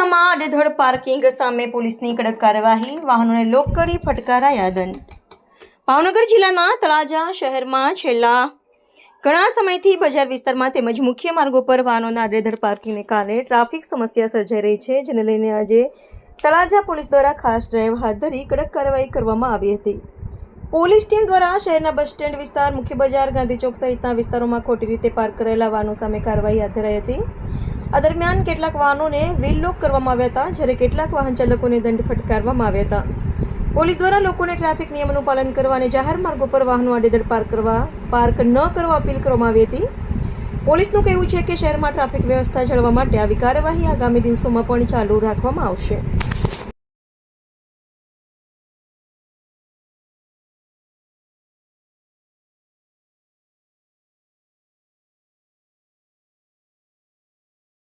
અબડાસામાં આડેધડ પાર્કિંગ સામે પોલીસની કડક કાર્યવાહી, વાહનોને લોક કરી ફટકારાયા દંડ। ભાવનગર જિલ્લાના તળાજા શહેરમાં છેલ્લા ઘણા સમયથી બજાર વિસ્તારમાં તેમજ મુખ્ય માર્ગો પર વાહનોના આડેધડ પાર્કિંગને કારણે ટ્રાફિક સમસ્યા સર્જાઈ રહી છે, જેને લઈને આજે તળાજા પોલીસ દ્વારા ખાસ ડ્રાઈવ હાથ ધરી કડક કાર્યવાહી કરવામાં આવી હતી। પોલીસ ટીમ દ્વારા શહેરના બસ સ્ટેન્ડ વિસ્તાર, મુખ્ય બજાર, ગાંધી ચોક સહિતના વિસ્તારોમાં ખોટી રીતે પાર્ક કરેલા વાહનો સામે કાર્યવાહી હાથ ધરાઈ હતી। આ દરમિયાન કેટલાક વાહનોને વ્હીલ લોક કરવામાં આવ્યા હતા, જ્યારે કેટલાક વાહન ચાલકોને દંડ ફટકારવામાં આવ્યા હતા। પોલીસ દ્વારા લોકોને ટ્રાફિક નિયમોનું પાલન કરવા અને જાહેર માર્ગો પર વાહનો આડેધડ પાર્ક ન કરવા અપીલ કરવામાં આવી હતી। પોલીસનું કહેવું છે કે શહેરમાં ટ્રાફિક વ્યવસ્થા જાળવવા માટે આવી કાર્યવાહી આગામી દિવસોમાં પણ ચાલુ રાખવામાં આવશે।